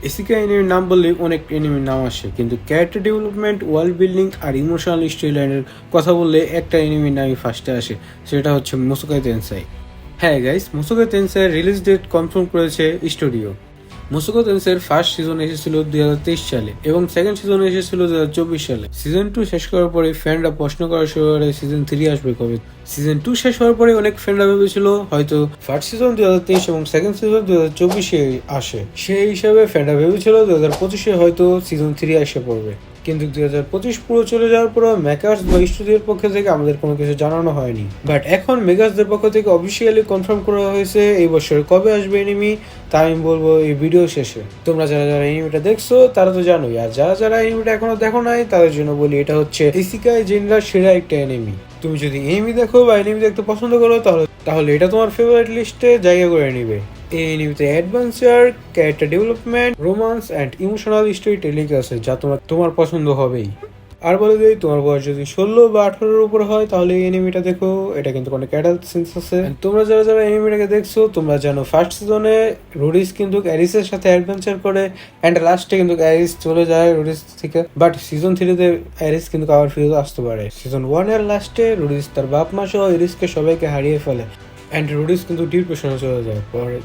এসিকে এনিমির নাম বললে অনেক এনিমির নাম আসে, কিন্তু ক্যারেক্টার ডেভেলপমেন্ট, ওয়ার্ল্ড বিল্ডিং আর ইমোশনাল স্টোরি লাইনের কথা বললে একটা এনিমির নামই ফার্স্টে আসে, সেটা হচ্ছে মুসোকাই তেনসাই। হ্যাঁ গাইস, মুসোকাই তেনসাই রিলিজ ডেট কনফার্ম করেছে স্টুডিও। মুসোকাই তেনসাইয়ের ফার্স্ট সিজন এসেছিল 2023 সালে এবং সেকেন্ড সিজন এসেছিল 2024 সালে। সিজন 2 শেষ করার পরে ফ্যানরা প্রশ্ন করা শুরু করে সিজন 3 আসবে কবে। সিজন 2 শেষ হওয়ার পরে অনেক ফ্যানরা ভেবেছিল হয়তো ফার্স্ট সিজন 2023 এবং সেকেন্ড সিজন 2024 আসে। সেই হিসাবে ফ্যানরা ভেবেছিল 2025 হয়তো সিজন 3 এসে পড়বে। কিন্তু 2025 পুরো চলে যাওয়ার পর মেকার্স বা স্টুডিওর পক্ষ থেকে আমাদের কোনো কিছু জানানো হয়নি। বাট এখন মেকার্সদের পক্ষ থেকে অফিসিয়ালি কনফার্ম করা হয়েছে এই বছর কবে আসবে এনিমি, তা আমি বলবো এই ভিডিও শেষে। তোমরা যারা যারা এনিমিটা দেখছো তারা তো জানোই, আর যারা যারা এনিমিটা এখনো দেখো নাই তাদের জন্য বলি, এটা হচ্ছে ইসিকাই জেনরার সেরা একটা এনিমি। তুমি যদি এনিমি দেখো বা এনিমি দেখতে পছন্দ করো তাহলে এটা তোমার ফেভারিট লিস্টে জায়গা করে নিবে। এই এনিমিতে adventure, character development, romance and emotional story telling আছে, যা তোমার পছন্দ হবেই। আর বলে দিই, তোমার বয়স যদি 16 বা 18-এর উপর হয় তাহলে এই এনিমিটা দেখো, এটা কিন্তু অনেক অ্যাডাল্ট সিনস আছে। তোমরা যারা যারা এনিমিটাকে দেখছো তোমরা জানো ফার্স্ট সিজনে রুডিস কিন্তু অ্যারিসের সাথে অ্যাডভেঞ্চার করে অ্যান্ড লাস্টে কিন্তু অ্যারিস চলে যায় রুডিস থেকে। বাট সিজন 3-তে অ্যারিস কিন্তু আবার ফিরে আসতে পারে। সিজন 1-এর লাস্টে রুডিস তার বাপ মা সহ এরিসকে সবাইকে হারিয়ে ফেলে অ্যান্ড রুডিস কিন্তু ডিপ্রেশনে চলে যায়। পরে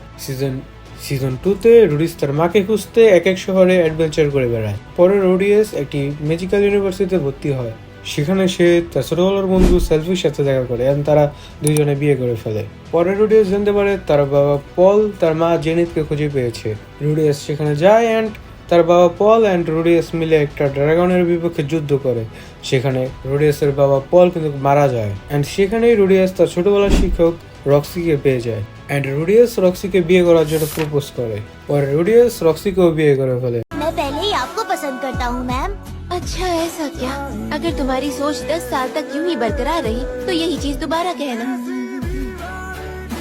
সিজন 2-তে রুডিস তার মাকে খুঁজতে এক এক শহরে অ্যাডভেঞ্চার করে বেড়ায়। পরে রুডিয়াস একটি ম্যাজিক্যাল ইউনিভার্সিটিতে ভর্তি হয়। সেখানে সে তার ছোটবেলার বন্ধু সেলফির সাথে দেখা করে এবং তারা দুইজনে বিয়ে করে ফেলে। পরে রুডিয়াস জানতে পারে তার বাবা পল তার মা জেনিথকে খুঁজে পেয়েছে। রুডিয়াস সেখানে যায় অ্যান্ড তার বাবা পল অ্যান্ড রুডিয়াস মিলে একটা ড্রাগনের বিপক্ষে যুদ্ধ করে। সেখানে রুডিয়াসের বাবা পল কিন্তু মারা যায় অ্যান্ড সেখানেই রুডিয়াস তার ছোটবেলার শিক্ষক রক্সিকে পেয়ে যায় অ্যান্ড রুডিয়াস রক্সিকে বিয়ে করার জন্য প্রপোজ করে। और রুডিয়াস রক্সিকেও বিয়ে করে ফেলে। मैं पहले ही आपको पसंद करता हूँ मैम। अच्छा ऐसा क्या? अगर तुम्हारी सोच 10 साल तक यूं ही बरकरार रही तो यही चीज दोबारा कहना।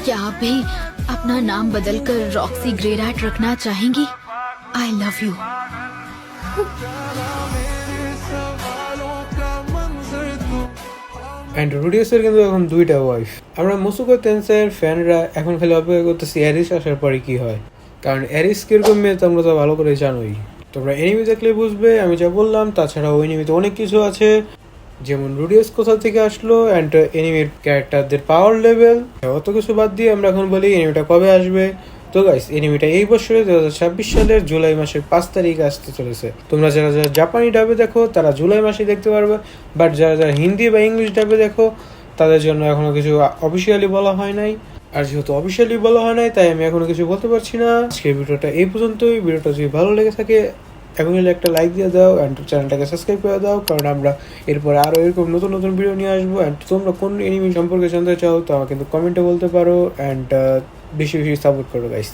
क्या आप भी अपना नाम बदलकर रॉक्सी ग्रेरैट रखना चाहेंगी? I love you. অ্যান্ড রুডিয়াসের কিন্তু এখন দুইটা ওয়াইফ। আমরা মুসোকাই তেনসাইয়ের ফ্যানরা এখন খালি অপেক্ষা করতেছি অ্যারিস আসার পরে কি হয়, কারণ অ্যারিস কিরকম মেয়ে তোমরা তো ভালো করে জানোই। তোমরা এনিমি দেখলে বুঝবে আমি যা বললাম। তাছাড়া ওই এনিমিতে অনেক কিছু আছে, যেমন রুডিয়াস কোথা থেকে আসলো অ্যান্ড এনিমির ক্যারেক্টারদের পাওয়ার লেভেল, অত কিছু বাদ দিয়ে আমরা এখন বলি এনিমিটা কবে আসবে। তো গাইস, এনিমিটা এই বছরে 2026 সালের জুলাই মাসের 5 তারিখে আসতে চলেছে। তোমরা যারা যারা জাপানি ডাবে দেখো তারা জুলাই মাসে দেখতে পারবে, বাট যারা যারা হিন্দি বা ইংলিশ ডাবে দেখো তাদের জন্য এখনো কিছু অফিসিয়ালি বলা হয় নাই। আর যেহেতু অফিসিয়ালি বলা হয় নাই তাই আমি এখনো কিছু বলতে পারছি না। আজকের ভিডিওটা এই পর্যন্তই। ভিডিওটা যদি ভালো লেগে থাকে এখন একটা লাইক দিয়ে দাও অ্যান্ড চ্যানেলটাকে সাবস্ক্রাইব করে দাও, কারণ আমরা এরপরে আরও এরকম নতুন নতুন ভিডিও নিয়ে আসবো। অ্যান্ড তোমরা কোন এনিমি সম্পর্কে জানতে চাও তো আমাকে কিন্তু কমেন্টে বলতে পারো অ্যান্ড বেশি বেশি সাপোর্ট করো গাইস।